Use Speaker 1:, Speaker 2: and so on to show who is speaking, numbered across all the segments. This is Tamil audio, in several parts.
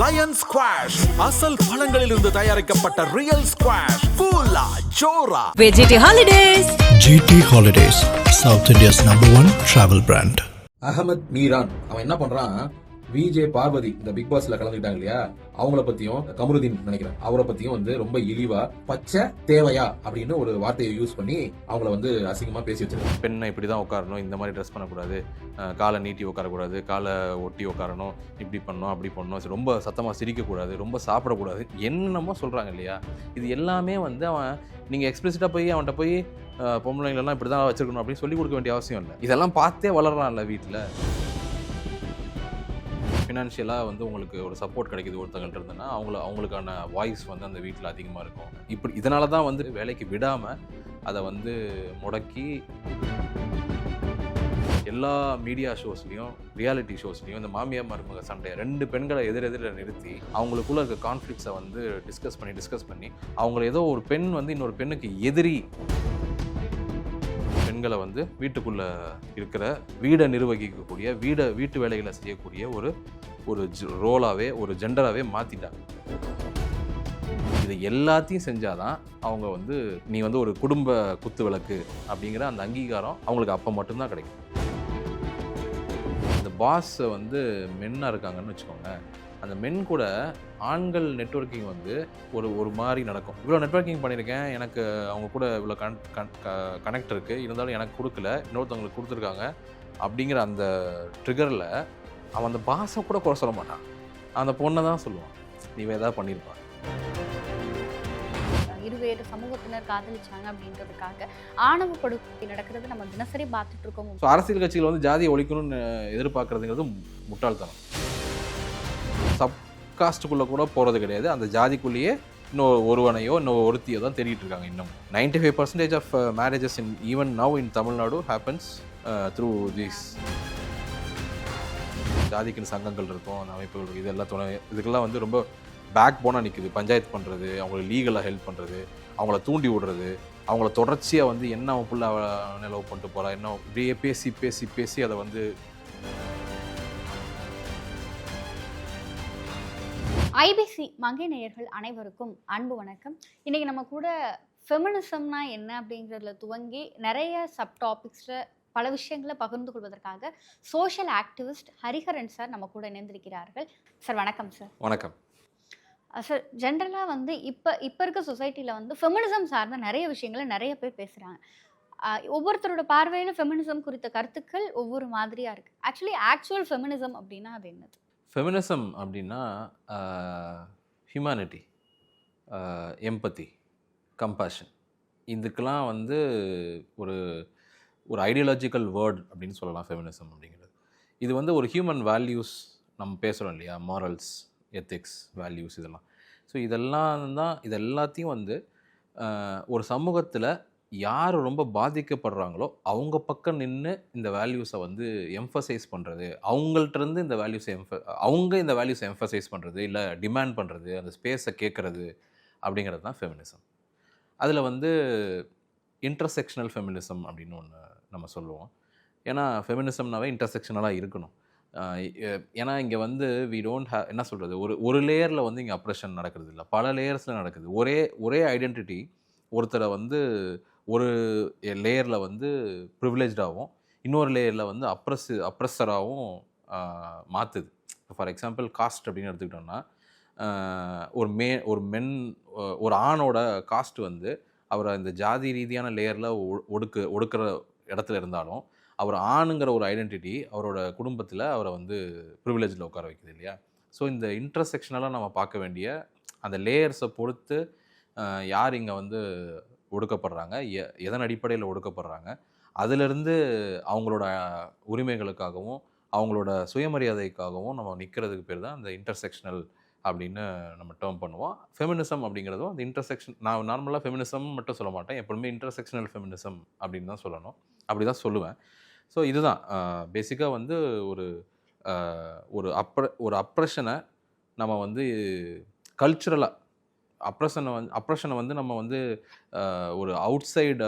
Speaker 1: லயன் ஸ்குவாஷ் அசல் பழங்களிலிருந்து தயாரிக்கப்பட்ட ரியல் ஸ்குவாஷ் கூலா ஜோரா.
Speaker 2: GT Holidays.
Speaker 3: GT Holidays, South India's #1 travel brand.
Speaker 4: Ahmed Meeran அவன் என்ன பண்றான், விஜே பார்வதி இந்த பிக் பாஸ்ல கலந்துக்கிட்டாங்க இல்லையா, அவங்கள பத்தியும் கமருதீன் நினைக்கிறேன் அவரை பத்தியும் வந்து ரொம்ப இழிவா பச்சை தேவையா அப்படின்னு ஒரு வார்த்தையை யூஸ் பண்ணி அவங்கள வந்து அசிங்கமா பேசி வச்சிருக்காங்க.
Speaker 5: பெண்ணை இப்படி தான் உட்காரணும், இந்த மாதிரி ட்ரெஸ் பண்ணக்கூடாது, காலை நீட்டி உட்காரக்கூடாது, காலை ஒட்டி உட்காரணும், இப்படி பண்ணணும் அப்படி பண்ணணும், ரொம்ப சத்தமாக சிரிக்கக்கூடாது, ரொம்ப சாப்பிடக்கூடாது, என்னென்னமோ சொல்கிறாங்க இல்லையா. இது எல்லாமே வந்து அவன் நீங்கள் எக்ஸ்பிளிசிட்டாக போய் அவன்கிட்ட போய் பொம்பளைங்களெல்லாம் இப்படி தான் வச்சுருக்கணும் அப்படின்னு சொல்லி கொடுக்க வேண்டிய அவசியம் இல்லை. இதெல்லாம் பார்த்தே வளரலாம்ல வீட்டில். ஃபினான்ஷியலாக வந்து உங்களுக்கு ஒரு சப்போர்ட் கிடைக்குது ஒருத்தங்கள்ட்ட இருந்ததுன்னா அவங்களுக்கான வாய்ஸ் வந்து அந்த வீட்டில் அதிகமாக இருக்கும். இப்படி இதனால தான் வந்து வேலைக்கு விடாமல் அதை வந்து முடக்கி எல்லா மீடியா ஷோஸ்லையும் ரியாலிட்டி ஷோஸ்லையும் இந்த மாமியார் மருமக சண்டையை 2 பெண்களை எதிரெதிரில் நிறுத்தி அவங்களுக்குள்ள இருக்க கான்ஃப்ளிக்ஸை வந்து டிஸ்கஸ் பண்ணி அவங்கள ஏதோ ஒரு பெண் வந்து இன்னொரு பெண்ணுக்கு எதிரி பெண்களை வந்து வீட்டுக்குள்ளே இருக்கிற வீடை நிர்வகிக்கக்கூடிய வீட்டு வேலைகளை செய்யக்கூடிய ஒரு ரோலாகவே ஒரு ஜெண்டராகவே மாற்றிட்டாங்க. இது எல்லாத்தையும் செஞ்சாதான் அவங்க வந்து நீ வந்து ஒரு குடும்ப குத்து விளக்கு அப்படிங்கிற அந்த அங்கீகாரம் அவங்களுக்கு அப்போ மட்டும்தான் கிடைக்கும். இந்த பாஸ் வந்து மென்னாக இருக்காங்கன்னு வச்சுக்கோங்க, அந்த மென் கூட ஆண்கள் நெட்வொர்க்கிங் வந்து ஒரு மாதிரி நடக்கும். இவ்வளோ நெட்வொர்க்கிங் பண்ணியிருக்கேன், எனக்கு அவங்க கூட இவ்வளோ கனெக்ட் இருக்குது, இருந்தாலும் எனக்கு கொடுக்கல, இன்னொருத்தவங்களுக்கு கொடுத்துருக்காங்க அப்படிங்கிற அந்த ட்ரிகரில் அவன் அந்த பாஸை கூட குறை சொல்ல மாட்டான், அந்த பொண்ணை தான் சொல்லுவான் நீ ஏதாவது பண்ணியிருப்பான்.
Speaker 6: இருவேறு சமூகத்தினர் காதலிச்சாங்க அப்படின்றதுக்காக ஆணவ படுகொலை நடக்கிறது நம்ம தினசரி பார்த்துட்டு இருக்கோம்.
Speaker 5: ஸோ அரசியல் கட்சிகள் வந்து ஜாதியை ஒழிக்கணும்னு எதிர்பார்க்கறதுங்கிறது முட்டாள்தனம். சப்காஸ்ட்டுக்குள்ளே கூட போகிறது கிடையாது, அந்த ஜாதிக்குள்ளேயே இன்னும் ஒருவனையோ இன்னும் ஒருத்தியோ தான் தேடிட்டு இருக்காங்க. இன்னும் 95% of marriages in even now in Tamil Nadu happens through these. ஜாதிக்குன்னு சங்கங்கள் இருக்கும், அந்த அமைப்புகள், இதெல்லாம் இதுக்கெல்லாம் வந்து ரொம்ப பேக் போனாக நிற்குது. பஞ்சாயத்து பண்ணுறது, அவங்களுக்கு லீகலாக ஹெல்ப் பண்ணுறது, அவங்கள தூண்டி விடுறது, அவங்கள தொடர்ச்சியாக வந்து என்ன அவன் புள்ள அவனை லவ் பண்ணிட்டு போகிறா, என்ன இப்படியே பேசி பேசி பேசி அதை வந்து.
Speaker 6: ஐபிசி மங்கை நேயர்கள் அனைவருக்கும் அன்பு வணக்கம். இன்னைக்கு நம்ம கூட ஃபெமினிசம்னா என்ன அப்படிங்கிறதுல துவங்கி நிறைய சப் டாபிக்ஸில் பல விஷயங்களை பகிர்ந்து கொள்வதற்காக சோஷியல் ஆக்டிவிஸ்ட் ஹரிஹரன் சார் நம்ம கூட இணைந்திருக்கிறார்கள். சார் வணக்கம். சார்
Speaker 5: வணக்கம்.
Speaker 6: சார் ஜென்ரலாக வந்து இப்போ இருக்க சொசைட்டியில் வந்து ஃபெமினிசம் சார்ந்த நிறைய விஷயங்களை நிறைய பேர் பேசுகிறாங்க. ஒவ்வொருத்தரோட பார்வையில் ஃபெமினிசம் குறித்த கருத்துக்கள் ஒவ்வொரு மாதிரியாக இருக்குது. ஆக்சுவல் ஃபெமினிசம் அப்படின்னா அது என்னது?
Speaker 5: ஃபெமினிசம் அப்படின்னா ஹியூமனிட்டி, எம்பத்தி, கம்பேஷன், இதுக்கெல்லாம் வந்து ஒரு ஐடியாலஜிக்கல் வேர்ட் அப்படின்னு சொல்லலாம் ஃபெமினிசம் அப்படிங்கிறது. இது வந்து ஒரு ஹியூமன் வேல்யூஸ் நம்ம பேசுகிறோம் இல்லையா, மாரல்ஸ், எத்திக்ஸ், வேல்யூஸ், இதெல்லாம். ஸோ இது எல்லாத்தையும் வந்து ஒரு சமூகத்தில் யார் ரொம்ப பாதிக்கப்படுறாங்களோ அவங்க பக்கம் நின்று இந்த வேல்யூஸை வந்து எம்ஃபசைஸ் பண்ணுறது, அவங்கள்ட்டருந்து இந்த வேல்யூஸை எம்ஃபசைஸ் பண்ணுறது, இல்லை டிமாண்ட் பண்ணுறது, அந்த ஸ்பேஸை கேட்குறது அப்படிங்கிறது தான் ஃபெமினிசம். அதில் வந்து இன்டர்செக்ஷனல் ஃபெமினிசம் அப்படின்னு ஒன்று நம்ம சொல்லுவோம். ஏன்னா ஃபெமினிசம்னாவே இன்டர்செக்ஷனலாக இருக்கணும். ஏன்னா இங்கே வந்து வி டோன்ட் ஹேவ் என்ன சொல்கிறது, ஒரு லேயரில் வந்து இங்கே அப்ரெஷன் நடக்கிறது இல்லை, பல லேயர்ஸில் நடக்குது. ஒரே ஐடென்டிட்டி ஒருத்தரை வந்து ஒரு லேயரில் வந்து ப்ரிவிலேஜ்டாகவும் இன்னொரு லேயரில் வந்து அப்ரெஸராகவும் மாற்றுது. ஃபார் எக்ஸாம்பிள் காஸ்ட் அப்படின்னு எடுத்துக்கிட்டோம்னா, ஒரு ஆணோட காஸ்ட் வந்து அவரை இந்த ஜாதி ரீதியான லேயரில் ஒடுக்கிற இடத்துல இருந்தாலும் அவர் ஆணுங்கிற ஒரு ஐடென்டிட்டி அவரோட குடும்பத்தில் அவரை வந்து ப்ரிவிலேஜில் உட்கார வைக்குது இல்லையா. ஸோ இந்த இன்டர்செக்ஷனலாக நம்ம பார்க்க வேண்டிய அந்த லேயர்ஸை பொறுத்து யார் இங்கே வந்து ஒடுக்கப்படுறாங்க, எதன் அடிப்படையில் ஒடுக்கப்படுறாங்க, அதிலிருந்து அவங்களோட உரிமைகளுக்காகவும் அவங்களோட சுயமரியாதைக்காகவும் நம்ம நிற்கிறதுக்கு பேர் தான் அந்த இன்டர்செக்ஷனல் அப்படின்னு நம்ம டேர்ம் பண்ணுவோம். ஃபெமினிசம் அப்படிங்கிறதும் அந்த இன்டர்செக்ஷன், நான் நார்மலாக ஃபெமினிசம் மட்டும் சொல்ல மாட்டேன், எப்பவுமே இன்டர்செக்ஷனல் ஃபெமினிசம் அப்படின்னு தான் சொல்லணும், அப்படி தான் சொல்லுவேன். ஸோ இதுதான் பேசிக்காக வந்து ஒரு அப்ரெஷனை நம்ம வந்து கல்ச்சுரலாக அப்ரெஷனை வந்து நம்ம வந்து ஒரு அவுட் சைடு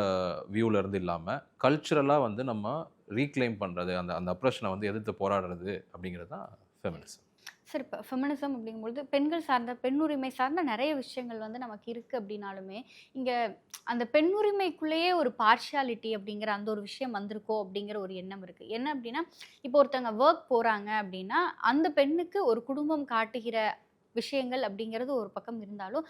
Speaker 5: வியூவில் இருந்து இல்லாமல் கல்ச்சுரலாக வந்து நம்ம ரீக்ளைம் பண்ணுறது, அந்த அப்ரெஷனை வந்து எதிர்த்து போராடுறது அப்படிங்கிறது தான் ஃபெமினிசம்.
Speaker 6: சார் இப்போ ஃபெமினிசம் அப்படிங்கும்பொழுது பெண்கள் சார்ந்த பெண்ணுரிமை சார்ந்த நிறைய விஷயங்கள் வந்து நமக்கு இருக்குது அப்படின்னாலுமே இங்கே அந்த பெண்ணுரிமைக்குள்ளேயே ஒரு பார்ஷியாலிட்டி அப்படிங்கிற அந்த ஒரு விஷயம் வந்திருக்கோ அப்படிங்கிற ஒரு எண்ணம் இருக்குது. என்ன அப்படின்னா இப்போ ஒருத்தவங்க ஒர்க் போகிறாங்க அப்படின்னா அந்த பெண்ணுக்கு ஒரு குடும்பம் காட்டுகிற விஷயங்கள் அப்படிங்கிறது ஒரு பக்கம் இருந்தாலும்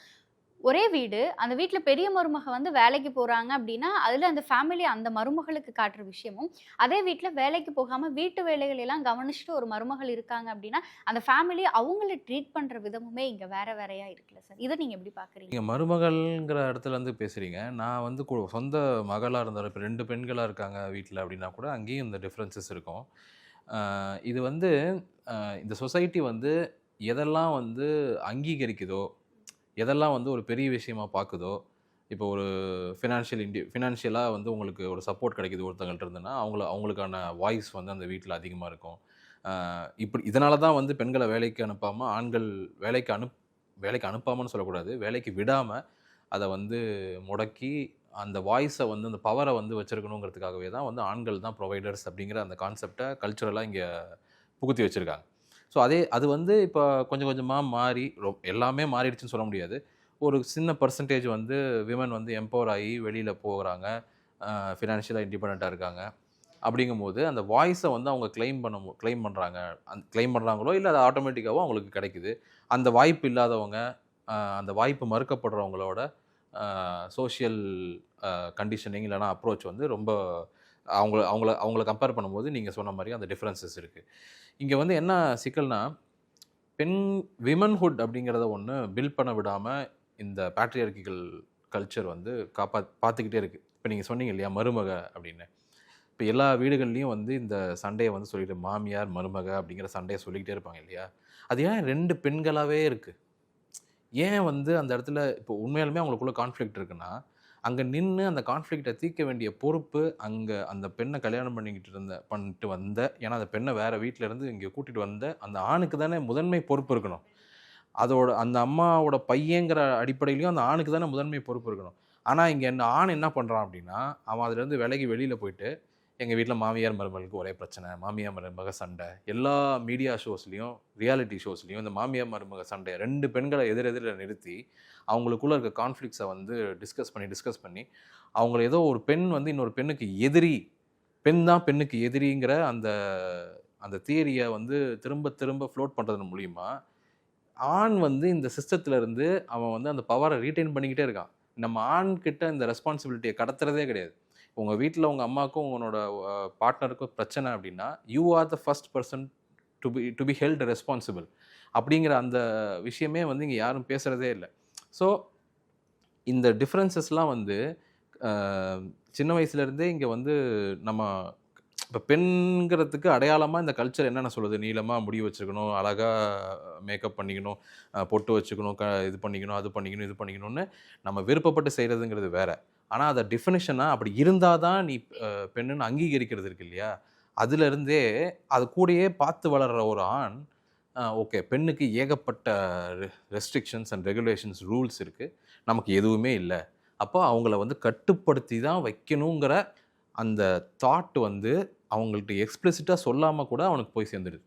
Speaker 6: ஒரே வீடு, அந்த வீட்டில் பெரிய மருமக வந்து வேலைக்கு போகிறாங்க அப்படின்னா அதில் அந்த ஃபேமிலி அந்த மருமகளுக்கு காட்டுற விஷயமும், அதே வீட்டில் வேலைக்கு போகாமல் வீட்டு வேலைகளெல்லாம் கவனிச்சுட்டு ஒரு மருமகள் இருக்காங்க அப்படின்னா அந்த ஃபேமிலி அவங்கள ட்ரீட் பண்ணுற விதமுமே இங்கே வேற வேறையா இருக்குல்ல சார்? இதை நீங்கள் எப்படி பார்க்குறீங்க?
Speaker 5: நீங்கள் மருமகள்ங்கிற இடத்துல இருந்து பேசுகிறீங்க. நான் வந்து சொந்த மகளாக இருந்தாலும் இப்போ 2 பெண்களாக இருக்காங்க வீட்டில் அப்படின்னா கூட அங்கேயும் இந்த டிஃப்ரென்சஸ் இருக்கும். இது வந்து இந்த சொசைட்டி வந்து எதெல்லாம் வந்து அங்கீகரிக்குதோ, எதெல்லாம் வந்து ஒரு பெரிய விஷயமா பார்க்குதோ, இப்போ ஒரு ஃபினான்ஷியலாக வந்து உங்களுக்கு ஒரு சப்போர்ட் கிடைக்குது ஒருத்தங்கள்ட்ட இருந்துன்னா அவங்களுக்கான வாய்ஸ் வந்து அந்த வீட்டில் அதிகமாக இருக்கும். இப்படி இதனால தான் வந்து பெண்களை வேலைக்கு அனுப்பாமல் ஆண்கள் வேலைக்கு அனுப்பாமன்னு சொல்லக்கூடாது, வேலைக்கு விடாமல் அதை வந்து முடக்கி அந்த வாய்ஸை வந்து அந்த பவரை வந்து வச்சுருக்கணுங்கிறதுக்காகவே தான் வந்து ஆண்கள் தான் ப்ரொவைடர்ஸ் அப்படிங்கிற அந்த கான்செப்டை கல்ச்சுரலாக இங்கே புகுத்தி வச்சுருக்காங்க. ஸோ அது வந்து இப்போ கொஞ்சம் கொஞ்சமாக மாறி எல்லாமே மாறிடுச்சுன்னு சொல்ல முடியாது. ஒரு சின்ன பர்சன்டேஜ் வந்து விமன் வந்து எம்பவர் ஆகி வெளியில் போகிறாங்க, ஃபினான்ஷியலாக இண்டிபெண்ட்டாக இருக்காங்க. அப்படிங்கும்போது அந்த வாய்ஸை வந்து அவங்க கிளைம் பண்ணுறாங்களோ இல்லை அது ஆட்டோமேட்டிக்காகவும் அவங்களுக்கு கிடைக்குது. அந்த வாய்ப்பு இல்லாதவங்க, அந்த வாய்ப்பு மறுக்கப்படுறவங்களோட சோஷியல் கண்டிஷனிங் இல்லைனா அப்ரோச் வந்து ரொம்ப அவங்கள கம்பேர் பண்ணும்போது நீங்கள் சொன்ன மாதிரி அந்த டிஃப்ரென்சஸ் இருக்குது. இங்கே வந்து என்ன சிக்கல்னா, விமன்ஹுட் அப்படிங்கிறத ஒன்று பில்ட் பண்ண விடாமல் இந்த பேட்ரியார்கிக்கல் கல்ச்சர் வந்து பார்த்துக்கிட்டே இருக்குது. இப்போ நீங்கள் சொன்னீங்க இல்லையா மருமக அப்படின்னு, இப்போ எல்லா வீடுகள்லையும் வந்து இந்த சண்டையை வந்து சொல்லிட்டு மாமியார் மருமக அப்படிங்கிற சண்டையை சொல்லிக்கிட்டே இருப்பாங்க இல்லையா? அது ஏன் 2 பெண்களாகவே இருக்குது? ஏன் வந்து அந்த இடத்துல இப்போ உண்மையாலுமே அவங்களுக்குள்ள கான்ஃப்ளிக்ட் இருக்குன்னா, அங்கே நின்று அந்த கான்ஃப்ளிக்டை தீர்க்க வேண்டிய பொறுப்பு அங்கே அந்த பெண்ணை கல்யாணம் பண்ணிட்டு வந்த ஏன்னா அந்த பெண்ணை வேறு வீட்டிலேருந்து இங்கே கூட்டிகிட்டு வந்த அந்த ஆணுக்கு தானே முதன்மை பொறுப்பு இருக்கணும். அந்த அம்மாவோட பையங்கிற அடிப்படையிலையும் அந்த ஆணுக்கு தானே முதன்மை பொறுப்பு இருக்கணும். ஆனால் இங்கே ஆண் என்ன பண்ணுறான் அப்படின்னா, அவன் அதுலேருந்து விலகி வெளியில் போயிட்டு எங்கள் வீட்டில் மாமியார் மருமகளுக்கு ஒரே பிரச்சனை, மாமியார் மருமக சண்டை, எல்லா மீடியா ஷோஸ்லேயும் ரியாலிட்டி ஷோஸ்லேயும் இந்த மாமியார் மருமக சண்டை 2 பெண்களை எதிரெதிரில் நிறுத்தி அவங்களுக்குள்ளே இருக்க கான்ஃப்ளிக்ஸை வந்து டிஸ்கஸ் பண்ணி அவங்கள ஏதோ ஒரு பெண் வந்து இன்னொரு பெண்ணுக்கு எதிரி, பெண் தான் பெண்ணுக்கு எதிரிங்கிற அந்த தியரியை வந்து திரும்ப திரும்ப ஃப்ளோட் பண்ணுறது மூலிமா ஆண் வந்து இந்த சிஸ்டத்தில் இருந்து அவன் வந்து அந்த பவரை ரீட்டைன் பண்ணிக்கிட்டே இருக்கான். நம்ம ஆண்கிட்ட இந்த ரெஸ்பான்சிபிலிட்டியை கடத்துறதே கிடையாது. உங்கள் வீட்டில் உங்கள் அம்மாவுக்கும் உங்களோட பார்ட்னருக்கும் பிரச்சனை அப்படின்னா you are the first person to be held responsible அப்படிங்கிற அந்த விஷயமே வந்து இங்கே யாரும் பேசுகிறதே இல்லை. ஸோ இந்த டிஃப்ரென்சஸ்லாம் வந்து சின்ன வயசுலேருந்தே இங்கே வந்து நம்ம இப்போ பெண்கிறதுக்கு அடையாளமாக இந்த கல்ச்சர் என்னென்ன சொல்லுது, நீளமாக முடி வச்சுக்கணும், அழகாக மேக்கப் பண்ணிக்கணும், பொட்டு வச்சுக்கணும், இது பண்ணிக்கணும், அது பண்ணிக்கணும், இது பண்ணிக்கணும்னு நம்ம விருப்பப்பட்டு செய்கிறதுங்கிறது வேறு. ஆனால் அதை டெஃபினிஷனாக அப்படி இருந்தால் தான் நீ பெண்ணுன்னு அங்கீகரிக்கிறது இருக்கு இல்லையா? அதுலேருந்தே அது கூடயே பார்த்து வளர்கிற ஒரு ஆண் ஓகே பெண்ணுக்கு ஏகப்பட்ட ரெஸ்ட்ரிக்ஷன்ஸ் அண்ட் ரெகுலேஷன்ஸ் ரூல்ஸ் இருக்குது, நமக்கு எதுவுமே இல்லை, அப்போ அவங்கள வந்து கட்டுப்படுத்தி தான் வைக்கணுங்கிற அந்த தாட் வந்து அவங்கள்ட்ட எக்ஸ்பிளிசிட்டாக சொல்லாமல் கூட அவனுக்கு போய் சேர்ந்துடுது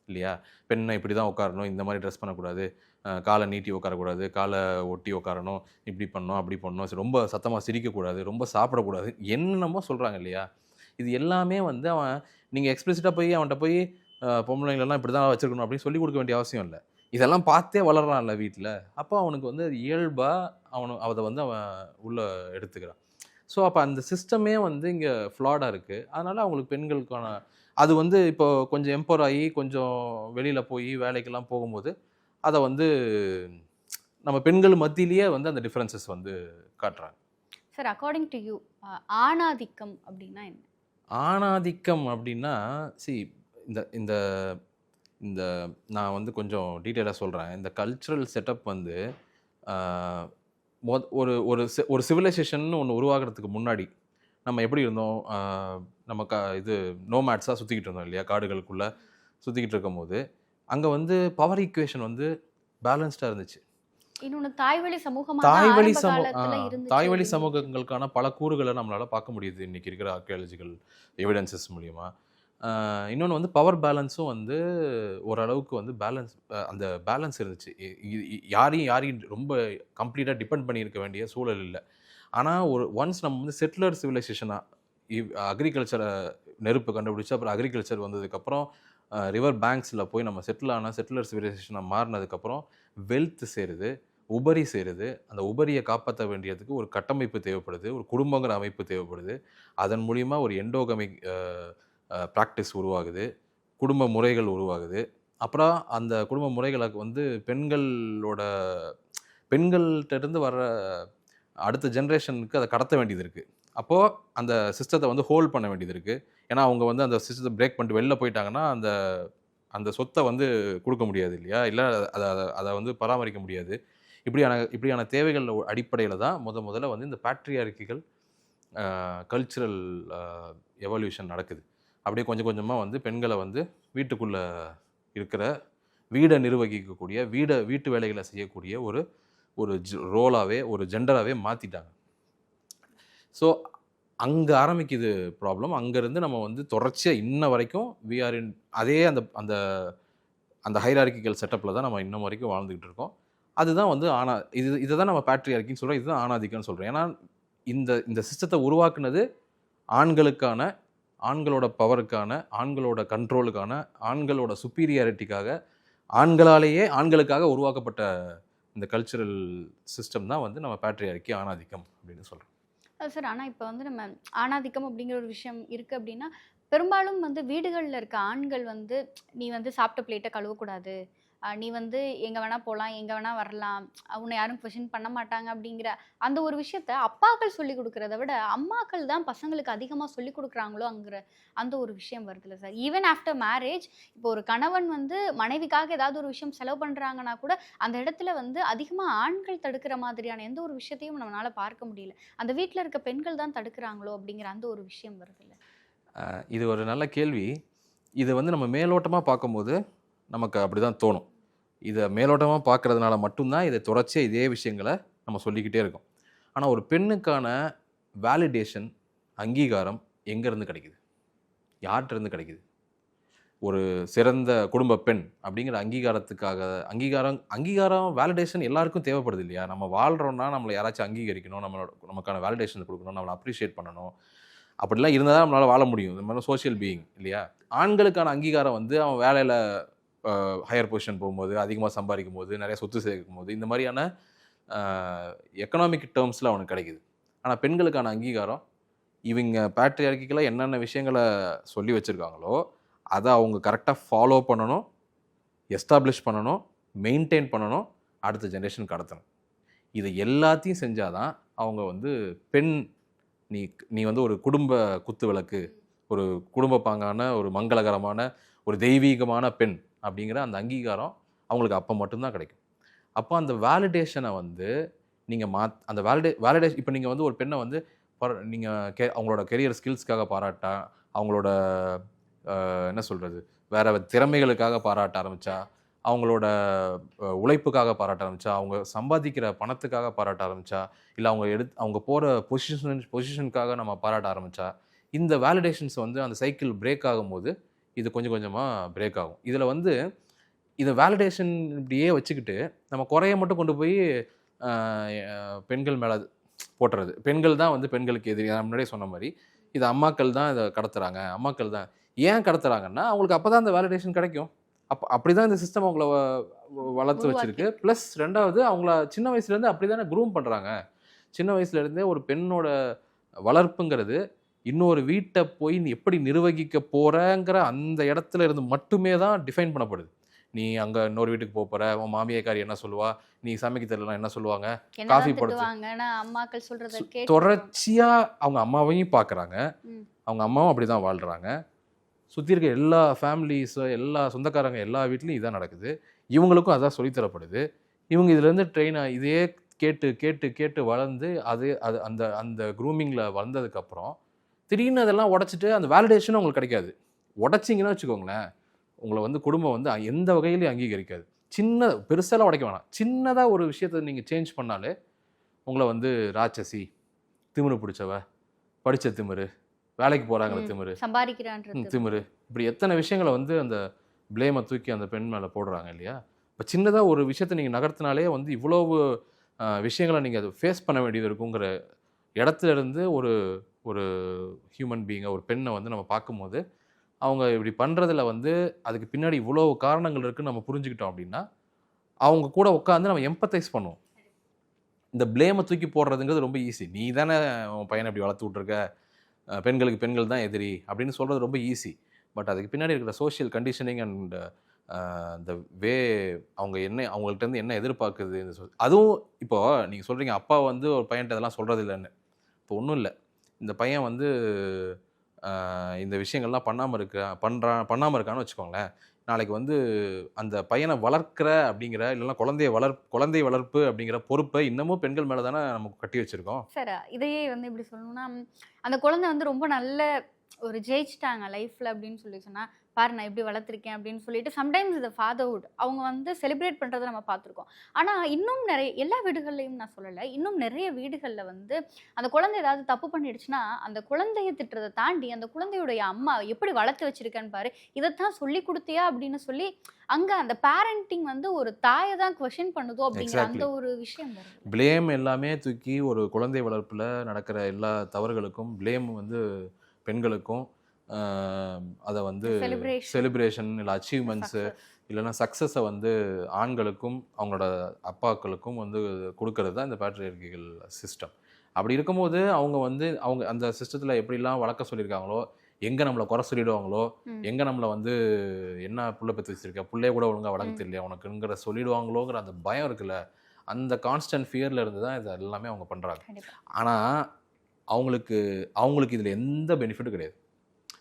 Speaker 5: இல்லையா? பெண்ணை இப்படி தான் உட்காரணும், இந்த மாதிரி ட்ரெஸ் பண்ணக்கூடாது, காலை நீட்டி உட்காரக்கூடாது, காலை ஒட்டி உட்காரணும், இப்படி பண்ணணும் அப்படி பண்ணணும், ரொம்ப சத்தமாக சிரிக்கக்கூடாது, ரொம்ப சாப்பிடக்கூடாது, என்னென்னமோ சொல்கிறாங்க இல்லையா? இது எல்லாமே வந்து அவன் நீங்கள் எக்ஸ்பிளிசிட்டாக போய் அவன்கிட்ட போய் பொம்பளைங்களெல்லாம் இப்படி தான் வச்சுருக்கணும் அப்படின்னு சொல்லி கொடுக்க வேண்டிய அவசியம் இல்லை. இதெல்லாம் பார்த்தே வளர்றான்ல வீட்டில், அப்போ அவனுக்கு வந்து இயல்பாக அதை வந்து அவன் உள்ளே எடுத்துக்கிறான். ஸோ அப்போ அந்த சிஸ்டமே வந்து இங்கே ஃப்ளாடாக இருக்குது. அதனால் அவங்களுக்கு பெண்களுக்கான அது வந்து இப்போ கொஞ்சம் எம்பவர் ஆகி கொஞ்சம் வெளியில் போய் வேலைக்கெல்லாம் போகும்போது அதை வந்து நம்ம பெண்கள் மத்தியிலேயே வந்து அந்த டிஃப்ரென்சஸ் வந்து காட்டுறாங்க.
Speaker 6: சார் அக்கார்டிங் டு யூ ஆணாதிக்கம் அப்படின்னா என்ன?
Speaker 5: ஆணாதிக்கம் அப்படின்னா இந்த இந்த இந்த நான் வந்து கொஞ்சம் டீட்டெயிலாக சொல்கிறேன். இந்த கல்ச்சுரல் செட்டப் வந்து ஒரு சிவிலைசேஷன் ஒன்று உருவாகிறதுக்கு முன்னாடி நம்ம எப்படி இருந்தோம், நம்ம இது நோமேட்ஸாக சுற்றிக்கிட்டு இருந்தோம் இல்லையா? காடுகளுக்குள்ளே சுற்றிக்கிட்டு இருக்கும் போது அங்கே வந்து பவர் ஈக்குவேஷன் வந்து பேலன்ஸ்டாக இருந்துச்சு.
Speaker 6: இன்னொன்று
Speaker 5: தாய்வழி சமூகங்களுக்கான பல கூறுகளை நம்மளால் பார்க்க முடியுது இன்றைக்கி இருக்கிற ஆர்கியாலஜிக்கல் எவிடன்சஸ் மூலிமா. இன்னொன்று வந்து பவர் பேலன்ஸும் வந்து ஓரளவுக்கு வந்து அந்த பேலன்ஸ் இருந்துச்சு. யாரையும் ரொம்ப கம்ப்ளீட்டாக டிபெண்ட் பண்ணியிருக்க வேண்டிய சூழல் இல்லை. ஆனால் ஒன்ஸ் நம்ம வந்து செட்டிலர் சிவிலைசேஷனாக அக்ரிகல்ச்சரை நெருப்பு கண்டுபிடிச்சி அப்புறம் அக்ரிகல்ச்சர் வந்ததுக்கப்புறம் ரிவர் பேங்க்ஸில் போய் நம்ம செட்டிலர் சிவிலைசேஷனாக மாறினதுக்கப்புறம் வெல்த் சேருது, உபரி சேருது. அந்த உபரியை காப்பாற்ற வேண்டியதுக்கு ஒரு கட்டமைப்பு தேவைப்படுது, ஒரு குடும்பங்கிற அமைப்பு தேவைப்படுது. அதன் மூலிமா ஒரு எண்டோகமிக் ப்ராக்டிஸ் உருவாகுது, குடும்ப முறைகள் உருவாகுது. அப்புறம் அந்த குடும்ப முறைகளுக்கு வந்து பெண்கள்கிட்டருந்து வர்ற அடுத்த ஜென்ரேஷனுக்கு அதை கடத்த வேண்டியது இருக்குது. அப்போது அந்த சிஸ்டத்தை வந்து ஹோல்ட் பண்ண வேண்டியது இருக்குது. ஏன்னா அவங்க வந்து அந்த சிஸ்டத்தை பிரேக் பண்ணிட்டு வெளில போயிட்டாங்கன்னா அந்த சொத்தை வந்து கொடுக்க முடியாது இல்லையா, இல்லை அதை வந்து பராமரிக்க முடியாது. இப்படியான தேவைகள் அடிப்படையில் தான் முதல்ல வந்து இந்த பேட்ரியார்க்கிகள் கல்ச்சுரல் எவல்யூஷன் நடக்குது. அப்படியே கொஞ்சம் கொஞ்சமாக வந்து பெண்களை வந்து வீட்டுக்குள்ளே இருக்கிற வீடை நிர்வகிக்கக்கூடிய வீட்டு வேலைகளை செய்யக்கூடிய ஒரு ரோலாகவே ஒரு ஜெண்டராகவே மாற்றிட்டாங்க. ஸோ அங்கே ஆரம்பிக்குது ப்ராப்ளம். அங்கேருந்து நம்ம வந்து தொடர்ச்சியாக இன்ன வரைக்கும் அதே அந்த அந்த ஹைரார்க்கிக்கல் செட்டப்பில் தான் நம்ம இன்னும் வரைக்கும் வாழ்ந்துக்கிட்டு இருக்கோம். அதுதான் வந்து இதை தான் நம்ம பேட்ரியார்க்கின்னு சொல்கிறோம், இதுதான் ஆணாதிக்கம்னு சொல்கிறோம். ஏன்னா இந்த சிஸ்டத்தை உருவாக்குனது ஆண்களோட பவருக்கான, ஆண்களோட கண்ட்ரோலுக்கான, ஆண்களோட சுப்பீரியாரிட்டிக்காக, ஆண்களுக்காக உருவாக்கப்பட்ட இந்த கல்ச்சுரல் சிஸ்டம் தான் வந்து நம்ம பேட்ரியார்க்கி ஆணாதிக்கம் அப்படின்னு சொல்கிறோம்.
Speaker 6: சார், ஆனால் இப்போ வந்து நம்ம ஆணாதிக்கம் அப்படிங்கிற ஒரு விஷயம் இருக்குது அப்படின்னா, பெரும்பாலும் வந்து வீடுகளில் இருக்க ஆண்கள் வந்து நீ வந்து சாப்பிட்ட பிளேட்டை கழுவக்கூடாது, நீ வந்து எங்கே வேணால் போகலாம், எங்கே வேணால் வரலாம், உன்னை யாரும் கொஷின் பண்ண மாட்டாங்க அப்படிங்கிற அந்த ஒரு விஷயத்த அப்பாக்கள் சொல்லி கொடுக்குறத விட அம்மாக்கள் தான் பசங்களுக்கு அதிகமாக சொல்லி கொடுக்குறாங்களோங்கிற அந்த ஒரு விஷயம் வருதுல்ல சார். ஈவன் ஆஃப்டர் மேரேஜ் இப்போ ஒரு கணவன் வந்து மனைவிக்காக ஏதாவது ஒரு விஷயம் செலவு பண்ணுறாங்கன்னா கூட அந்த இடத்துல வந்து அதிகமாக ஆண்கள் தடுக்கிற மாதிரியான எந்த ஒரு விஷயத்தையும் நம்மளால் பார்க்க முடியல. அந்த வீட்டில் இருக்க பெண்கள் தான் தடுக்கிறாங்களோ அப்படிங்கிற அந்த ஒரு விஷயம் வருதுல்ல.
Speaker 5: இது ஒரு நல்ல கேள்வி. இதை வந்து நம்ம மேலோட்டமாக பார்க்கும்போது நமக்கு அப்படி தான் தோணும். இதை மேலோட்டமாக பார்க்குறதுனால மட்டும்தான் இதை தொடர்ச்சியாக இதே விஷயங்களை நம்ம சொல்லிக்கிட்டே இருக்கோம். ஆனால் ஒரு பெண்ணுக்கான வேலிடேஷன், அங்கீகாரம் எங்கேருந்து கிடைக்குது, யார்கிட்டருந்து கிடைக்குது? ஒரு சிறந்த குடும்ப பெண் அப்படிங்கிற அங்கீகாரம் வேலிடேஷன் எல்லாருக்கும் தேவைப்படுது இல்லையா? நம்ம வாழ்கிறோன்னா நம்மளை யாராச்சும் அங்கீகரிக்கணும், நமக்கான வேலிடேஷன் கொடுக்கணும், நம்மளை அப்ரிஷியேட் பண்ணணும். அப்படிலாம் இருந்தால் தான் நம்மளால் வாழ முடியும். இந்த மாதிரி சோஷியல் பீயிங் இல்லையா? ஆண்களுக்கான அங்கீகாரம் வந்து அவன் வேலையில் ஹையர் பொசிஷன் போகும்போது, அதிகமாக சம்பாதிக்கும் போது, நிறைய சொத்து சேர்க்கும் போது, இந்த மாதிரியான எக்கனாமிக் டேர்ம்ஸில் அவனுக்கு கிடைக்குது. ஆனால் பெண்களுக்கான அங்கீகாரம் இவங்க பேட்ரியார்க்கிக்கலாக என்னென்ன விஷயங்களை சொல்லி வச்சுருக்காங்களோ அதை அவங்க கரெக்டாக ஃபாலோ பண்ணணும், எஸ்டாப்ளிஷ் பண்ணணும், மெயின்டைன் பண்ணணும், அடுத்த ஜென்ரேஷன் கடத்தணும். இதை எல்லாத்தையும் செஞ்சால் தான் அவங்க வந்து பெண், நீ வந்து ஒரு குடும்ப குத்து விளக்கு, ஒரு குடும்ப பாங்கான, ஒரு மங்களகரமான, ஒரு தெய்வீகமான பெண் அப்படிங்கிற அந்த அங்கீகாரம் அவங்களுக்கு அப்போ மட்டும்தான் கிடைக்கும். அப்போ அந்த வேலிடேஷனை வந்து நீங்கள் அந்த வேலிடேஷன் இப்போ நீங்கள் வந்து ஒரு பெண்ணை வந்து நீங்கள் அவங்களோட கெரியர் ஸ்கில்ஸ்க்காக பாராட்டா, அவங்களோட என்ன சொல்கிறது, வேறு திறமைகளுக்காக பாராட்ட ஆரம்பித்தா, அவங்களோட உழைப்புக்காக பாராட்ட ஆரம்பித்தா, அவங்க சம்பாதிக்கிற பணத்துக்காக பாராட்ட ஆரம்பித்தா, இல்லை அவங்க போகிற பொசிஷனுக்காக நம்ம பாராட்ட ஆரம்பித்தா, இந்த வேலிடேஷன்ஸ் வந்து அந்த சைக்கிள் பிரேக் ஆகும்போது இது கொஞ்சம் கொஞ்சமாக பிரேக் ஆகும். இதில் வந்து இதை வேலிடேஷன் இப்படியே வச்சுக்கிட்டு நம்ம குறைய மட்டும் கொண்டு போய் பெண்கள் மேலே போட்டுறது. பெண்கள் தான் வந்து பெண்களுக்கு எதிரி. நான் முன்னாடியே சொன்ன மாதிரி இது அம்மாக்கள் தான் இதை கடத்துகிறாங்க. அம்மாக்கள் தான் ஏன் கடத்துகிறாங்கன்னா அவங்களுக்கு அப்போ தான் அந்த வேலிடேஷன் கிடைக்கும். அப்படி தான் இந்த சிஸ்டம் அவங்கள வளர்த்து வச்சுருக்கு. ப்ளஸ் ரெண்டாவது அவங்கள சின்ன வயசுலேருந்து அப்படி தானே க்ரூம் பண்ணுறாங்க. சின்ன வயசுலேருந்தே ஒரு பெண்ணோட வளர்ப்புங்கிறது இன்னொரு வீட்டை போய் நீ எப்படி நிர்வகிக்க போகிறங்கிற அந்த இடத்துல இருந்து மட்டுமே தான் டிஃபைன் பண்ணப்படுது. நீ அங்கே இன்னொரு வீட்டுக்கு போகிற, உன் மாமியாக்காரி என்ன சொல்லுவா, நீ சமைக்க தெரியலாம் என்ன சொல்லுவாங்க, காஃபி போடுறது, தொடர்ச்சியாக அவங்க அம்மாவையும் பார்க்குறாங்க. அவங்க அம்மாவும் அப்படி தான் வாழ்கிறாங்க. சுற்றி இருக்க எல்லா ஃபேமிலிஸு, எல்லா சொந்தக்காரங்க எல்லா வீட்லேயும் இதான் நடக்குது. இவங்களுக்கும் அதான் சொல்லித்தரப்படுது. இவங்க இதுலேருந்து இதே கேட்டு கேட்டு கேட்டு வளர்ந்து அந்த க்ரூமிங்கில் வளர்ந்ததுக்கப்புறம் திடீர்னு அதெல்லாம் உடச்சிட்டு அந்த வேலிடேஷனும் உங்களுக்கு கிடைக்காது. உடச்சிங்கன்னா வச்சுக்கோங்களேன், உங்களை வந்து குடும்பம் வந்து எந்த வகையிலையும் அங்கீகரிக்காது. பெருசாலாம் உடைக்க வேணாம், சின்னதாக ஒரு விஷயத்தை நீங்கள் சேஞ்ச் பண்ணாலே உங்களை வந்து ராட்சசி, திமிரு பிடிச்சவ, படித்த திமிரு, வேலைக்கு போகிறாங்களே திமிரு,
Speaker 6: சம்பாதிக்கிறான்றது
Speaker 5: திமிரு, இப்படி எத்தனை விஷயங்களை வந்து அந்த ப்ளேமை தூக்கி அந்த பெண் மேலே போடுறாங்க இல்லையா. இப்போ சின்னதாக ஒரு விஷயத்தை நீங்கள் நகர்த்தினாலே வந்து இவ்வளவு விஷயங்களை நீங்கள் அதை ஃபேஸ் பண்ண வேண்டியது இருக்குங்கிற இடத்துல இருந்து ஒரு ஒரு ஹியூமன் பீங்கை, ஒரு பெண்ணை வந்து நம்ம பார்க்கும்போது அவங்க இப்படி பண்ணுறதுல வந்து அதுக்கு பின்னாடி இவ்வளோ காரணங்கள் இருக்குன்னு நம்ம புரிஞ்சுக்கிட்டோம் அப்படின்னா அவங்க கூட உட்காந்து நம்ம எம்பத்தைஸ் பண்ணுவோம். இந்த ப்ளேமை தூக்கி போடுறதுங்கிறது ரொம்ப ஈஸி. நீ தானே உன் பையனை இப்படி வளர்த்து விட்ருக்க, பெண்களுக்கு பெண்கள் தான் எதிரி அப்படின்னு சொல்கிறது ரொம்ப ஈஸி. பட் அதுக்கு பின்னாடி இருக்கிற சோஷியல் கண்டிஷனிங் அண்ட் இந்த வே அவங்க அவங்கள்ட்ட என்ன எதிர்பார்க்குது அதுவும். இப்போது நீங்கள் சொல்கிறீங்க அப்பா வந்து ஒரு பையன்கிட்ட இதெல்லாம் சொல்கிறது இல்லைன்னு. இப்போ ஒன்றும் இல்லை, இந்த பையன் வந்து இந்த விஷயங்கள்லாம் பண்ணாமல் இருக்கான்னு வச்சுக்கோங்களேன். நாளைக்கு வந்து அந்த பையனை வளர்க்குற அப்படிங்கிற இல்லைன்னா குழந்தை வளர்ப்பு அப்படிங்கிற பொறுப்பை இன்னமும் பெண்கள் மேலே தானே நமக்கு கட்டி வச்சுருக்கோம்.
Speaker 6: சார் இதையே வந்து எப்படி சொல்லணும்னா, அந்த குழந்தை வந்து ரொம்ப நல்ல ஒரு ஜெயிச்சிட்டாங்க லைஃப்பில் அப்படின்னு சொல்லி சொன்னால், பாரு நான் எப்படி வளர்த்துருக்கேன் அப்படின்னு சொல்லிட்டு சம்டைம்ஸ் இந்த ஃபாதர்ஹுட் அவங்க வந்து செலிப்ரேட் பண்ணுறதை நம்ம பார்த்துருக்கோம். ஆனால் இன்னும் நிறைய, எல்லா வீடுகள்லையும் நான் சொல்லலை, இன்னும் நிறைய வீடுகளில் வந்து அந்த குழந்தை ஏதாவது தப்பு பண்ணிடுச்சுன்னா அந்த குழந்தைய திட்டுறதை தாண்டி அந்த குழந்தையுடைய அம்மா எப்படி வளர்த்து வச்சிருக்கேன்னு பாரு, இதைத்தான் சொல்லி கொடுத்தியா அப்படின்னு சொல்லி அங்கே அந்த பேரண்டிங் வந்து ஒரு தாயை தான் கொஷின் பண்ணுதோ அப்படிங்கிற அந்த ஒரு விஷயம் வருது.
Speaker 5: ப்ளேம் எல்லாமே தூக்கி ஒரு குழந்தை வளர்ப்பில் நடக்கிற எல்லா தவறுகளுக்கும் ப்ளேம் வந்து பெண்களுக்கும், அதை வந்து செலிப்ரேஷன் இல்லை அச்சீவ்மெண்ட்ஸு இல்லைன்னா சக்ஸஸை வந்து ஆண்களுக்கும் அவங்களோட அப்பாக்களுக்கும் வந்து கொடுக்கறது தான் இந்த பேட்ரியார்க்கிகள் சிஸ்டம். அப்படி இருக்கும்போது அவங்க அந்த சிஸ்டத்தில் எப்படிலாம் வளர்க்க சொல்லியிருக்காங்களோ, எங்கே நம்மளை குறை சொல்லிடுவாங்களோ, எங்கே நம்மளை வந்து என்ன புள்ள பெற்று வச்சிருக்க, பிள்ளைய கூட ஒழுங்காக வளர்க்க தெரியல உனக்குங்கிற சொல்லிடுவாங்களோங்கிற அந்த பயம் இருக்குல்ல, அந்த கான்ஸ்டன்ட் ஃபியரில் இருந்து தான் இது எல்லாமே அவங்க பண்ணுறாங்க. ஆனால் அவங்களுக்கு இதில் எந்த பெனிஃபிட்டும் கிடையாது.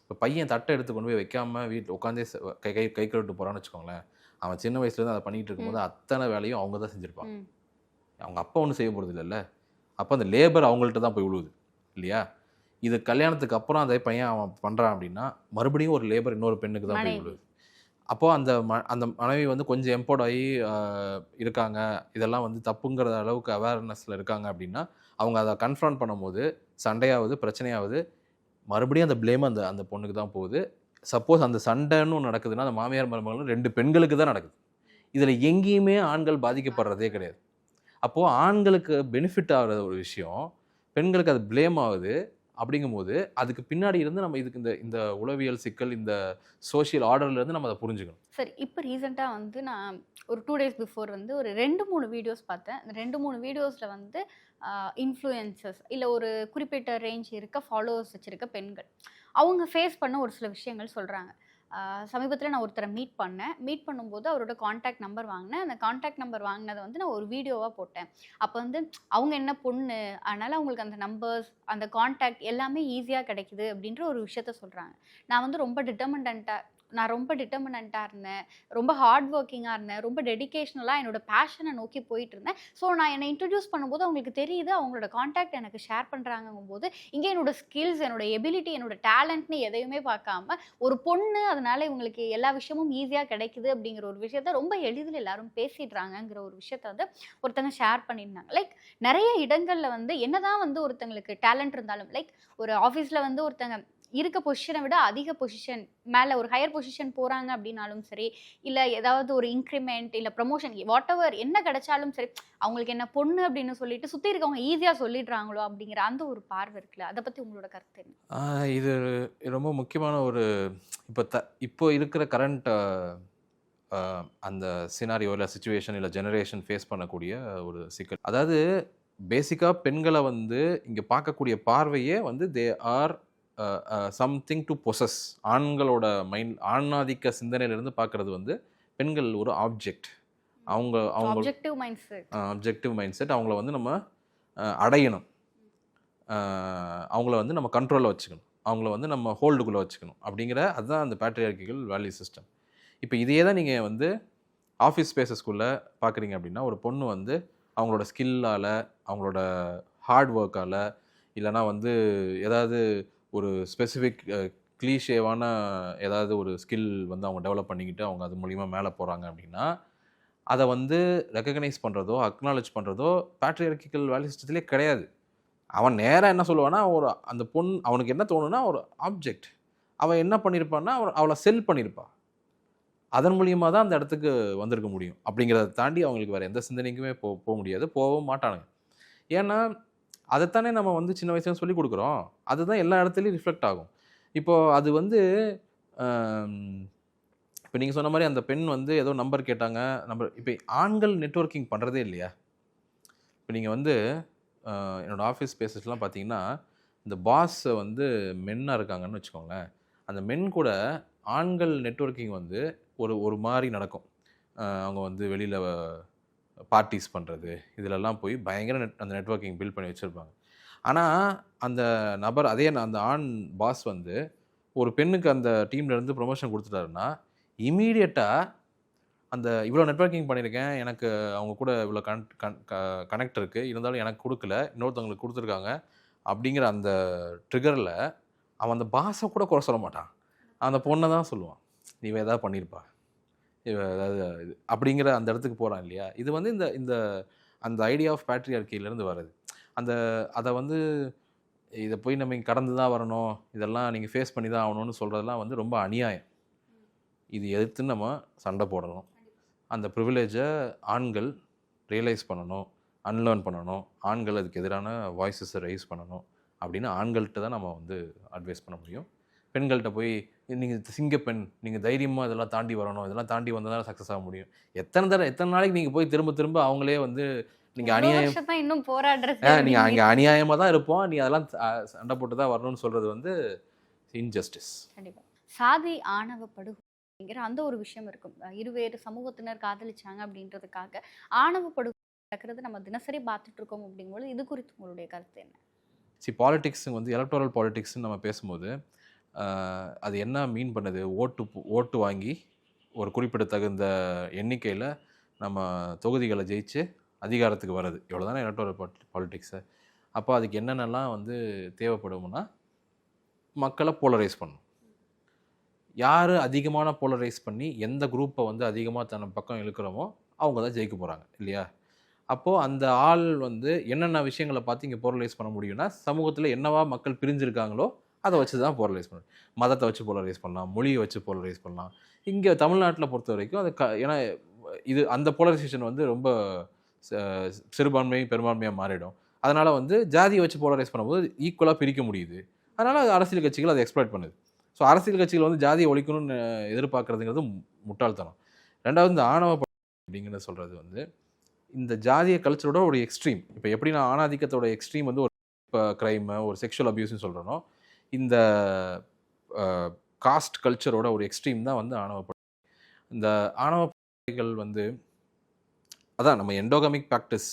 Speaker 5: இப்போ பையன் தட்டை எடுத்து கொண்டு போய் வைக்காமல் வீட்டில் உட்காந்தே கை கழுவிட்டு போகிறான்னு வச்சுக்கோங்களேன், அவன் சின்ன வயசுலேருந்து அதை பண்ணிகிட்டு இருக்கும்போது அத்தனை வேலையும் அவங்க தான் செஞ்சுருப்பாங்க. அவங்க அப்பா ஒன்றும் செய்ய போகிறது இல்லைல்ல. அப்போ அந்த லேபர் அவங்கள்ட்ட தான் போய் விழுவுது இல்லையா. இது கல்யாணத்துக்கு அப்புறம் அதே பையன் அவன் பண்ணுறான் அப்படின்னா மறுபடியும் ஒரு லேபர் இன்னொரு பெண்ணுக்கு தான் போய் விழுவுது. அப்போது அந்த மனைவி வந்து கொஞ்சம் எம்பவர்ட் ஆகி இருக்காங்க, இதெல்லாம் வந்து தப்புங்கிற அளவுக்கு அவேர்னஸில் இருக்காங்க அப்படின்னா அவங்க அதை கன்ஃபரண்ட் பண்ணும்போது சண்டையாவது பிரச்சனையாவது மறுபடியும் அந்த ப்ளேம் அந்த பொண்ணுக்கு தான் போகுது. சப்போஸ் அந்த சண்டைன்னு நடக்குதுன்னா அந்த மாமியார் மருமகளும் 2 பெண்களுக்கு தான் நடக்குது. இதில் எங்கேயுமே ஆண்கள் பாதிக்கப்படுறதே கிடையாது. அப்போது ஆண்களுக்கு பெனிஃபிட் ஆகிற ஒரு விஷயம் பெண்களுக்கு அது ப்ளேம் ஆகுது. அப்படிங்கும்போது அதுக்கு பின்னாடி இருந்து நம்ம இதுக்கு இந்த உளவியல் சிக்கல், இந்த சோஷியல் ஆர்டர்லேருந்து நம்ம அதை புரிஞ்சுக்கணும்.
Speaker 6: சரி, இப்போ ரீசெண்டாக வந்து நான் ஒரு 2 days பிஃபோர் வந்து ஒரு 2-3 வீடியோஸ் பார்த்தேன். அந்த 2-3 வீடியோஸில் வந்து இன்ஃப்ளூயன்சர்ஸ் இல்லை ஒரு குறிப்பிட்ட ரேஞ்ச் இருக்க ஃபாலோவர்ஸ் வச்சுருக்க பெண்கள் அவங்க ஃபேஸ் பண்ண ஒரு சில விஷயங்கள் சொல்கிறாங்க. சமீபத்தில் நான் ஒருத்தரை மீட் பண்ணும்போது அவரோட காண்டாக்ட் நம்பர் வாங்கினேன். அந்த காண்டாக்ட் நம்பர் வாங்கினதை வந்து நான் ஒரு வீடியோவாக போட்டேன். அப்போ வந்து அவங்க என்ன பொண்ணு, அதனால் அவங்களுக்கு அந்த நம்பர்ஸ் அந்த காண்டாக்ட் எல்லாமே ஈஸியாக கிடைக்குது அப்படின்ற ஒரு விஷயத்த சொல்கிறாங்க. நான் வந்து ரொம்ப டிட்டர்மினண்ட்டாக இருந்தேன், ரொம்ப ஹார்ட் ஒர்க்கிங்காக இருந்தேன், ரொம்ப டெடிகேஷனலாக என்னோட பேஷனை நோக்கி போயிட்டு இருந்தேன். ஸோ நான் என்னை இன்ட்ரடியூஸ் பண்ணும்போது அவங்களுக்கு தெரியுது, அவங்களோட காண்டாக்ட் எனக்கு ஷேர் பண்ணுறாங்கும்போது இங்கே என்னோட ஸ்கில்ஸ், என்னோட எபிலிட்டி, என்னோட டேலண்ட்னு எதையுமே பார்க்காம ஒரு பொண்ணு அதனால இவங்களுக்கு எல்லா விஷயமும் ஈஸியாக கிடைக்குது அப்படிங்கிற ஒரு விஷயத்த ரொம்ப எளிதில் எல்லாரும் பேசிடுறாங்கங்கிற ஒரு விஷயத்த வந்து ஒருத்தங்க ஷேர் பண்ணியிருந்தாங்க. லைக் நிறைய இடங்களில் வந்து என்னதான் வந்து ஒருத்தங்களுக்கு டேலண்ட் இருந்தாலும், லைக் ஒரு ஆஃபீஸில் வந்து ஒருத்தங்க இருக்க பொசிஷனை விட அதிக பொசிஷன் மேலே ஒரு ஹையர் பொசிஷன் போகிறாங்க அப்படின்னாலும் சரி, இல்லை ஏதாவது ஒரு இன்க்ரிமெண்ட் இல்லை ப்ரமோஷன் வாட் எவர் என்ன கிடைச்சாலும் சரி, அவங்களுக்கு என்ன பொண்ணு அப்படின்னு சொல்லிட்டு சுற்றி இருக்கவங்க ஈஸியாக சொல்லிடுறாங்களோ அப்படிங்கிற அந்த ஒரு பார்வை இருக்குல்ல, அதை பற்றி உங்களோட கருத்து என்ன?
Speaker 5: இது ரொம்ப முக்கியமான ஒரு இப்போ இருக்கிற கரண்ட் அந்த சினாரியோ இல்லை சிச்சுவேஷன் இல்லை ஜெனரேஷன் ஃபேஸ் பண்ணக்கூடிய ஒரு சிக்கல். அதாவது பேசிக்காக பெண்களை வந்து இங்கே பார்க்கக்கூடிய பார்வையே வந்து they or something to possess. ஆண்களோட ஆணாதிக்க சிந்தனையிலிருந்து பார்க்கறது வந்து பெண்கள் ஒரு ஆப்ஜெக்ட். அவங்க
Speaker 6: ஆப்ஜெக்டிவ்
Speaker 5: மைண்ட் செட். அவங்கள வந்து நம்ம அடையணும், அவங்கள வந்து நம்ம கண்ட்ரோலில் வச்சுக்கணும், அவங்கள வந்து நம்ம ஹோல்டுக்குள்ளே வச்சுக்கணும் அப்படிங்கிற அதுதான் அந்த பேட்ரியார்க்கிகள் வேல்யூ சிஸ்டம். இப்போ இதையே தான் நீங்கள் வந்து ஆஃபீஸ் ஸ்பேசஸ்குள்ளே பார்க்குறீங்க அப்படின்னா ஒரு பொண்ணு வந்து அவங்களோட ஸ்கில்லால், அவங்களோட ஹார்ட் ஒர்க்கால், இல்லைனா வந்து ஏதாவது ஒரு ஸ்பெசிஃபிக் க்ளீஷேவான ஏதாவது ஒரு ஸ்கில் வந்து அவங்க டெவலப் பண்ணிக்கிட்டு அவங்க அது மூலிமா மேலே போகிறாங்க அப்படின்னா அதை வந்து ரெக்கக்னைஸ் பண்ணுறதோ அக்னாலேஜ் பண்ணுறதோ பேட்ரியார்க்கிக்கல் வேல்யூ சிஸ்டத்திலே கிடையாது. அவன் நேராக என்ன சொல்லுவான்னா, ஒரு அந்த பொண்ணு அவனுக்கு என்ன தோணுன்னா, ஒரு ஆப்ஜெக்ட் அவன் என்ன பண்ணியிருப்பான்னா, அவளை செல் பண்ணியிருப்பான். அதன் மூலியமாக தான் அந்த இடத்துக்கு வந்திருக்க முடியும். அப்படிங்கிறத தாண்டி அவங்களுக்கு வேறு எந்த சிந்தனைக்குமே போக முடியாது, போகவும் மாட்டானுங்க. ஏன்னா அதைத்தானே நம்ம வந்து சின்ன வயசுல சொல்லிக் கொடுக்குறோம். அதுதான் எல்லா இடத்துலையும் ரிஃப்ளெக்ட் ஆகும். இப்போது அது வந்து இப்போ நீங்கள் சொன்ன மாதிரி அந்த பெண் வந்து ஏதோ நம்பர் கேட்டாங்க. இப்போ ஆண்கள் நெட்வொர்க்கிங் பண்ணுறதே இல்லையா? இப்போ நீங்கள் வந்து என்னோடய ஆஃபீஸ் ஸ்பேசஸ்லாம் பார்த்தீங்கன்னா, இந்த பாஸை வந்து மென்னாக இருக்காங்கன்னு வச்சுக்கோங்களேன். அந்த மென் கூட ஆண்கள் நெட்வொர்க்கிங் வந்து ஒரு மாதிரி நடக்கும். அவங்க வந்து வெளியில் பார்ட்டிஸ் பண்ணுறது, இதிலெல்லாம் போய் பயங்கர அந்த நெட்வொர்க்கிங் பில்ட் பண்ணி வச்சுருப்பாங்க. ஆனால் அந்த நபர் அந்த ஆண் பாஸ் வந்து ஒரு பெண்ணுக்கு அந்த டீம்லேருந்து ப்ரொமோஷன் கொடுத்துட்டாருன்னா, இமீடியட்டாக அந்த இவ்வளோ நெட்வொர்க்கிங் பண்ணியிருக்கேன், எனக்கு அவங்க கூட இவ்வளோ கனெக்ட் இருக்குது, இருந்தாலும் எனக்கு கொடுக்கல, இன்னொருத்தவங்களுக்கு கொடுத்துருக்காங்க அப்படிங்கிற அந்த ட்ரிகரில் அவன் அந்த பாஸை கூட குறை சொல்ல மாட்டான். அந்த பொண்ணை தான் சொல்லுவான், இவ ஏதாவது பண்ணியிருப்பா, இவ ஏதாவது இது அப்படிங்கிற அந்த இடத்துக்கு போகிறான் இல்லையா? இது வந்து இந்த அந்த ஐடியா ஆஃப் பேட்ரியார்க்கியிலேருந்து வருது. அதை வந்து இதை போய் நம்ம இங்கே கடந்து தான் வரணும், இதெல்லாம் நீங்கள் ஃபேஸ் பண்ணி தான் ஆகணும்னு சொல்கிறதெல்லாம் வந்து ரொம்ப அநியாயம். இது எதிர்த்து நம்ம சண்டை போடணும். அந்த ப்ரிவிலேஜை ஆண்கள் ரியலைஸ் பண்ணணும், அன்லேர்ன் பண்ணணும். ஆண்கள் அதுக்கு எதிரான வாய்ஸஸை ரைஸ் பண்ணணும் அப்படின்னு ஆண்கள்கிட்ட தான் நம்ம வந்து அட்வைஸ் பண்ண முடியும். பெண்கள்கிட்ட போய் நீங்கள் சிங்கப்பெண், நீங்கள் தைரியமாக இதெல்லாம் தாண்டி வரணும், இதெல்லாம் தாண்டி வந்தால் சக்ஸஸ் ஆக முடியும். எத்தனை நாளைக்கு நீங்கள் போய் திரும்ப அவங்களே வந்து நீங்கள் அநியாயம்
Speaker 6: இன்னும் போராடுறது,
Speaker 5: நீங்கள் அங்கே அநியாயமாக தான் இருப்போம், நீ அதெல்லாம் சண்டை போட்டு தான் வரணும்னு சொல்கிறது வந்து இன்ஜஸ்டிஸ்.
Speaker 6: கண்டிப்பாக சாதி ஆணவ படுகொலைங்கிற அந்த ஒரு விஷயம் இருக்கும். இருவேறு சமூகத்தினர் காதலிச்சாங்க அப்படின்றதுக்காக ஆணவ படுகொலை நடக்கிறது நம்ம தினசரி பார்த்துட்டு இருக்கோம். அப்படிங்கும்போது இது குறித்து உங்களுடைய கருத்து என்ன?
Speaker 5: பாலிடிக்ஸ் வந்து எலக்டோரல் பாலிடிக்ஸ்ன்னு நம்ம பேசும்போது அது என்ன மீன் பண்ணுது? ஓட்டு வாங்கி ஒரு குறிப்பிடத்தகுந்த எண்ணிக்கையில் நம்ம தொகுதிகளை ஜெயிச்சு அதிகாரத்துக்கு வர்றது, இவ்வளோ தானே எலக்டோரல் பாலிடிக்ஸு. அப்போ அதுக்கு என்னென்னலாம் வந்து தேவைப்படும்னா, மக்களை போலரைஸ் பண்ணணும். யார் அதிகமான போலரைஸ் பண்ணி எந்த குரூப்பை வந்து அதிகமாக தன் பக்கம் இழுக்கிறோமோ அவங்க தான் ஜெயிக்க போகிறாங்க இல்லையா? அப்போது அந்த ஆள் வந்து என்னென்ன விஷயங்களை பார்த்து இங்கே போலரைஸ் பண்ண முடியும்னா, சமூகத்தில் என்னவா மக்கள் பிரிஞ்சிருக்காங்களோ அதை வச்சு தான் போலரைஸ் பண்ணணும். மதத்தை வச்சு போலரைஸ் பண்ணலாம், மொழியை வச்சு போலரைஸ் பண்ணலாம். இங்கே தமிழ்நாட்டில் பொறுத்த வரைக்கும் அது ஏன்னா இது அந்த போலரைசேஷன் வந்து ரொம்ப சிறுபான்மை பெரும்பான்மையாக மாறிடும். அதனால் வந்து ஜாதியை வச்சு போலரைஸ் பண்ணும்போது ஈக்குவலாக பிரிக்க முடியுது. அதனால் அரசியல் கட்சிகள் அதை எக்ஸ்ப்ளாய்ட் பண்ணுது. ஸோ அரசியல் கட்சிகள் வந்து ஜாதியை ஒழிக்கணும்னு எதிர்பார்க்குறதுங்கிறது முட்டாள்தனம். ரெண்டாவது இந்த ஆணவ அப்படிங்கிறத சொல்கிறது வந்து இந்த ஜாதிய கல்ச்சரோட ஒரு எக்ஸ்ட்ரீம். இப்போ எப்படி நான் ஆணாதிக்கத்தோட எக்ஸ்ட்ரீம் வந்து ஒரு க்ரைமு, ஒரு செக்ஷுவல் அபியூஸ்ன்னு சொல்கிறனோ, இந்த காஸ்ட் கல்ச்சரோட ஒரு எக்ஸ்ட்ரீம் தான் வந்து ஆணவ படுகொலை. இந்த ஆணவ படுகொலைகள் வந்து அதான் நம்ம எண்டோகமிக் ப்ராக்டிஸ்,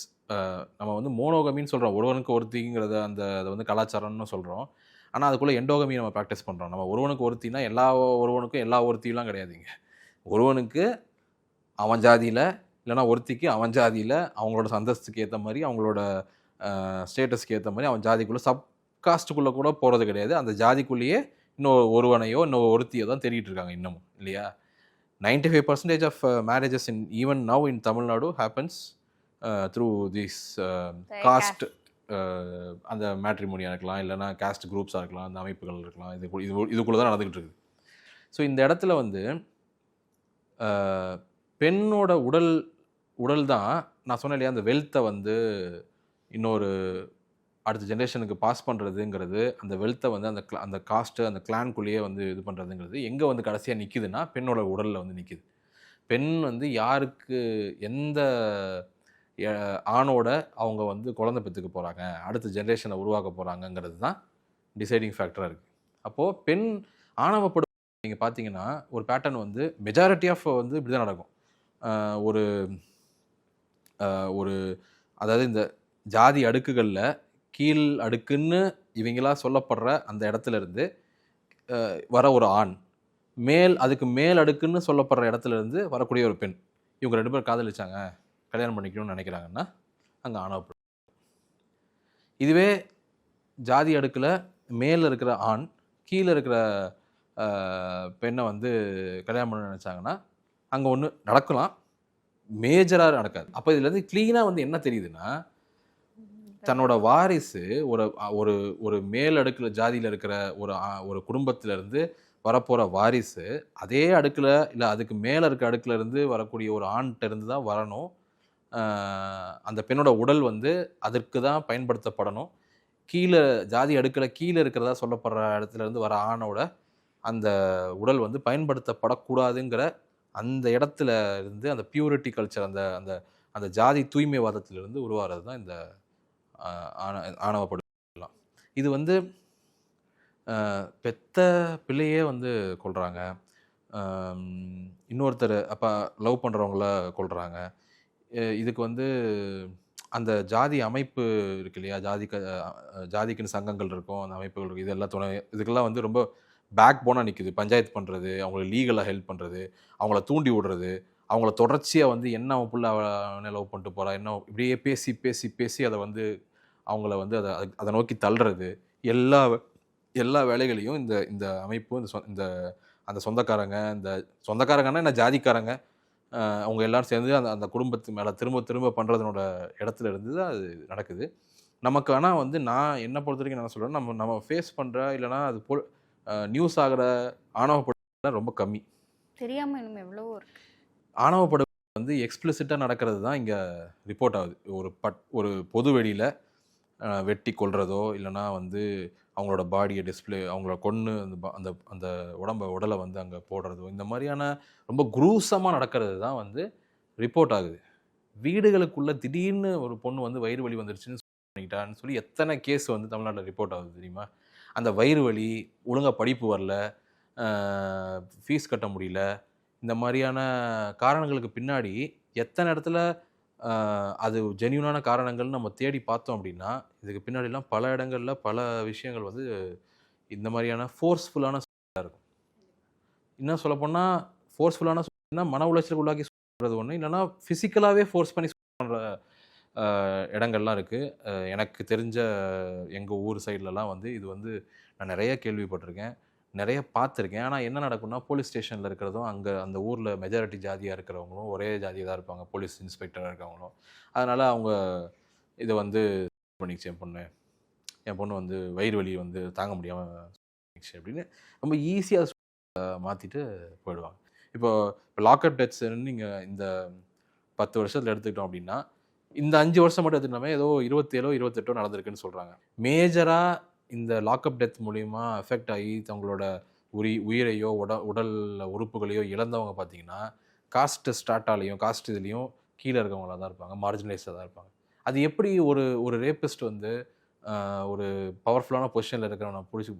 Speaker 5: நம்ம வந்து மோனோகமின்னு சொல்கிறோம், ஒருவனுக்கு ஒருத்திங்கிறத அதை வந்து கலாச்சாரம்னு சொல்கிறோம். ஆனால் அதுக்குள்ளே எண்டோகமி நம்ம ப்ராக்டிஸ் பண்ணுறோம். நம்ம ஒருவனுக்கு ஒருத்தினா ஒருவனுக்கும் எல்லா ஒருத்திலாம் கிடையாதுங்க. ஒருவனுக்கு அவன் ஜாதியில், இல்லைனா ஒருத்திக்கு அவன் ஜாதியில், அவங்களோட அந்தஸ்துக்கு ஏற்ற மாதிரி, அவங்களோட ஸ்டேட்டஸ்க்கு ஏற்ற மாதிரி அவன் ஜாதிக்குள்ளே சப்காஸ்ட்டுக்குள்ளே கூட போகிறது கிடையாது. அந்த ஜாதிக்குள்ளேயே ஒருவனையோ ஒருத்தியோ தான் தேடிட்டு இருக்காங்க இன்னமும் இல்லையா? 95% of marriages even now in Tamil Nadu happens through this caste. அந்த மேட்ரிமோனியாக இருக்கலாம், இல்லைனா காஸ்ட் குரூப்ஸாக இருக்கலாம், அந்த அமைப்புகள் இருக்கலாம், இதுக்குள்ளே தான் நடந்துக்கிட்டு இருக்குது. ஸோ இந்த இடத்துல வந்து பெண்ணோட உடல் தான் நான் சொன்னேன் இல்லையா, அந்த வெல்த்தை வந்து இன்னொரு அடுத்த ஜென்ரேஷனுக்கு பாஸ் பண்ணுறதுங்கிறது, அந்த வெல்த்தை வந்து அந்த காஸ்ட்டு அந்த கிளான்குள்ளேயே வந்து இது பண்ணுறதுங்கிறது எங்கே வந்து கடைசியாக நிற்கிதுன்னா பெண்ணோட உடலில் வந்து நிற்கிது. பெண் வந்து யாருக்கு எந்த ஆணோட அவங்க வந்து குழந்தை பெற்றுக்க போகிறாங்க, அடுத்த ஜென்ரேஷனை உருவாக்க போகிறாங்கங்கிறது தான் டிசைடிங் ஃபேக்டராக இருக்குது. அப்போது பெண் ஆணவப்படும் நீங்கள் பார்த்தீங்கன்னா ஒரு பேட்டர்ன் வந்து மெஜாரிட்டி ஆஃப் வந்து இப்படி தான் நடக்கும். ஒரு அதாவது இந்த ஜாதி அடுக்குகளில் கீழ் அடுக்குன்னு இவங்களா சொல்லப்படுற அந்த இடத்துல இருந்து வர ஒரு ஆண், அதுக்கு மேல் அடுக்குன்னு சொல்லப்படுற இடத்துல இருந்து வரக்கூடிய ஒரு பெண், இவங்க 2 பேர் காதலிச்சாங்க, கல்யாணம் பண்ணிக்கணும்னு நினைக்கிறாங்கன்னா அங்கே ஆணவப்படும். இதுவே ஜாதி அடுக்கில் மேலே இருக்கிற ஆண் கீழே இருக்கிற பெண்ணை வந்து கல்யாணம் பண்ண நினச்சாங்கன்னா அங்கே ஒன்று நடக்கலாம், மேஜராக நடக்காது. அப்போ இதுலேருந்து க்ளீனாக வந்து என்ன தெரியுதுன்னா, தன்னோட வாரிசு ஒரு ஒரு ஒரு மேல் அடுக்கில் ஜாதியில் இருக்கிற ஒரு குடும்பத்திலேருந்து வரப்போகிற வாரிசு அதே அடுக்கில் இல்லை அதுக்கு மேலே இருக்க அடுக்கில் இருந்து வரக்கூடிய ஒரு ஆண்கிட்ட இருந்து தான் வரணும். அந்த பெண்ணோட உடல் வந்து அதற்கு தான் பயன்படுத்தப்படணும். கீழே ஜாதி அடுக்கில் கீழே இருக்கிறதா சொல்லப்படுற இடத்துல இருந்து வர ஆணோட அந்த உடல் வந்து பயன்படுத்தப்படக்கூடாதுங்கிற அந்த இடத்துல இருந்து அந்த பியூரிட்டி கல்ச்சர் அந்த அந்த அந்த ஜாதி தூய்மைவாதத்திலிருந்து உருவாகிறது தான் இந்த ஆணவப்படுகொலை. இது வந்து பெத்த பிள்ளையே வந்து கொல்றாங்க, இன்னொருத்தர் அப்போ லவ் பண்ணுறவங்கள கொல்றாங்க. இதுக்கு வந்து அந்த ஜாதி அமைப்பு இருக்கு இல்லையா, ஜாதிக்குன்னு சங்கங்கள் இருக்கும், அந்த அமைப்புகள் இருக்குது, இதெல்லாம் இதுக்கெல்லாம் வந்து ரொம்ப பேக் போனாக நிற்குது. பஞ்சாயத்து பண்ணுறது, அவங்கள லீகலாக ஹெல்ப் பண்ணுறது, அவங்கள தூண்டி விடுறது, அவங்கள தொடர்ச்சியாக வந்து என்ன அவன் புள்ள அவனை லவ் பண்ணிட்டு போகிறா, என்ன இப்படியே பேசி பேசி பேசி அதை வந்து அவங்கள வந்து அதை நோக்கி தள்ளுறது, எல்லா வேலைகளையும் இந்த இந்த அமைப்பு இந்த அந்த சொந்தக்காரங்கன்னா என்ன ஜாதிக்காரங்க அவங்க எல்லாரும் சேர்ந்து அந்த அந்த குடும்பத்து மேலே திரும்ப பண்ணுறதுனோட இடத்துல இருந்து தான் அது நடக்குது. நமக்கு ஆனால் வந்து நான் என்ன பொறுத்த வரைக்கும் நான் சொல்கிறேன், நம்ம ஃபேஸ் பண்ணுற இல்லைனா அது நியூஸ் ஆகிற ஆணவப்படுகொலை ரொம்ப கம்மி.
Speaker 6: தெரியாமல் இன்னும் எவ்வளவோ இருக்கு.
Speaker 5: ஆணவப்படுகொலை வந்து எக்ஸ்பிளிசிட்டாக நடக்கிறது தான் இங்கே ரிப்போர்ட் ஆகுது. ஒரு பொது வெளியில் வெட்டி கொல்றதோ இல்லைனா வந்து அவங்களோட பாடியை அவங்கள கொன்று அந்த அந்த உடலை வந்து அங்கே போடுறதோ, இந்த மாதிரியான ரொம்ப குரூசமாக நடக்கிறது தான் வந்து ரிப்போர்ட் ஆகுது. வீடுகளுக்குள்ளே திடீர்னு ஒரு பொண்ணு வந்து வயிறு வலி வந்துருச்சுன்னு பண்ணிக்கிட்டான்னு சொல்லி எத்தனை கேஸ் வந்து தமிழ்நாட்டில் ரிப்போர்ட் ஆகுது தெரியுமா? அந்த வயிறு வலி, ஒழுங்காக படிப்பு வரல, ஃபீஸ் கட்ட முடியல, இந்த மாதிரியான காரணங்களுக்கு பின்னாடி எத்தனை இடத்துல அது ஜென்யூனான காரணங்கள்னு நம்ம தேடி பார்த்தோம் அப்படின்னா இதுக்கு பின்னாடிலாம் பல இடங்களில் பல விஷயங்கள் வந்து இந்த மாதிரியான ஃபோர்ஸ்ஃபுல்லான இருக்கும். இன்னும் சொல்லப்போனால் ஃபோர்ஸ்ஃபுல்லான மன உளைச்சலுக்கு உள்ளாக்கி சொல்கிறது ஒன்று, இல்லைன்னா ஃபிசிக்கலாகவே ஃபோர்ஸ் பண்ணி பண்ணுற இடங்கள்லாம் இருக்குது. எனக்கு தெரிஞ்ச எங்கள் ஊர் சைட்லலாம் வந்து இது வந்து நான் நிறைய கேள்விப்பட்டிருக்கேன், நிறைய பார்த்துருக்கேன். ஆனால் என்ன நடக்கும்னா போலீஸ் ஸ்டேஷனில் இருக்கிறதும் அங்கே அந்த ஊரில் மெஜாரிட்டி ஜாதியாக இருக்கிறவங்களும் ஒரே ஜாதியாக தான் இருப்பாங்க, போலீஸ் இன்ஸ்பெக்டராக இருக்கவங்களும். அதனால் அவங்க இதை வந்து பண்ணிச்சு, என் பொண்ணு வந்து வயிறு வலி வந்து தாங்க முடியாமல் அப்படின்னு ரொம்ப ஈஸியாக மாற்றிட்டு போயிடுவாங்க. இப்போ லாக்அப் டெத்ஸ்ன்னு நீங்கள் இந்த 10 வருஷத்தில் எடுத்துக்கிட்டோம் அப்படின்னா இந்த 5 வருஷம் மட்டும் எடுத்துக்கிட்டோமே ஏதோ 27 28 நடந்திருக்குன்னு சொல்கிறாங்க. மேஜராக இந்த லாக்அப் டெத் மூலிமா எஃபெக்ட் ஆகி தங்களோட உயிரையோ உடல் உறுப்புகளையோ இழந்தவங்க பார்த்தீங்கன்னா காஸ்ட் ஸ்டார்ட்டாலையும் காஸ்ட் இதுலேயும் கீழே இருக்கவங்களாக தான் இருப்பாங்க, மார்ஜினலைஸாக தான் இருப்பாங்க. அது எப்படி ஒரு ரேபிஸ்ட் வந்து ஒரு பவர்ஃபுல்லான பொசிஷனில் இருக்கிறவனை பிடிச்சி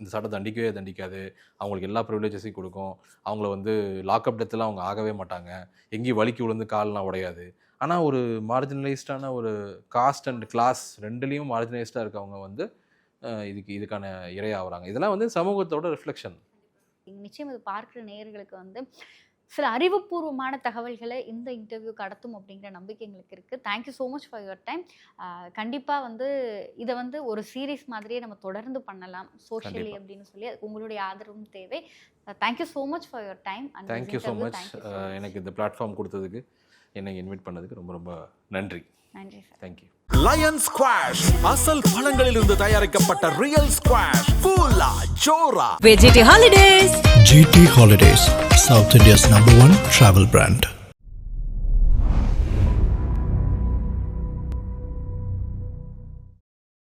Speaker 5: இந்த சட்டம் தண்டிக்காது, அவங்களுக்கு எல்லா ப்ரிவிலேஜஸையும் கொடுக்கும், அவங்கள வந்து லாக்அப் டெத்தில் அவங்க ஆகவே மாட்டாங்க, எங்கேயும் வலிக்கு விழுந்து கால்லாம் உடையாது. ஆனால் ஒரு மார்ஜினலைஸ்டான ஒரு காஸ்ட் அண்ட் கிளாஸ் ரெண்டுலேயும் மார்ஜினலைஸ்டாக இருக்கவங்க வந்து இதுக்கான இரையாகிறாங்க. இதெல்லாம் வந்து சமூகத்தோட ரிஃப்ளெக்ஷன்.
Speaker 6: நிச்சயம் இது பார்க்குற நேயர்களுக்கு வந்து சில அறிவுபூர்வமான தகவல்களை இந்த இன்டர்வியூ கடத்தும் அப்படிங்கிற நம்பிக்கை எங்களுக்கு இருக்குது. Thank you so much for your time. கண்டிப்பாக வந்து இதை வந்து ஒரு சீரீஸ் மாதிரியே நம்ம தொடர்ந்து பண்ணலாம் சோஷியலி அப்படின்னு சொல்லி, அதுக்கு உங்களுடைய ஆதரவும் தேவை. Thank you so much for your time.
Speaker 5: Thank you so much. எனக்கு இந்த பிளாட்ஃபார்ம் கொடுத்ததுக்கு, என்னை இன்வைட் பண்ணதுக்கு ரொம்ப ரொம்ப நன்றி.
Speaker 6: நன்றி சார்.
Speaker 5: தேங்க்யூ.
Speaker 1: லயன் ஸ்குவாஷ் அசல் பழங்களிலிருந்து தயாரிக்கப்பட்ட ரியல் ஸ்குவாஷ் ஃபுல்லா ஜோரா.
Speaker 3: GT Holidays, South India's #1 travel brand.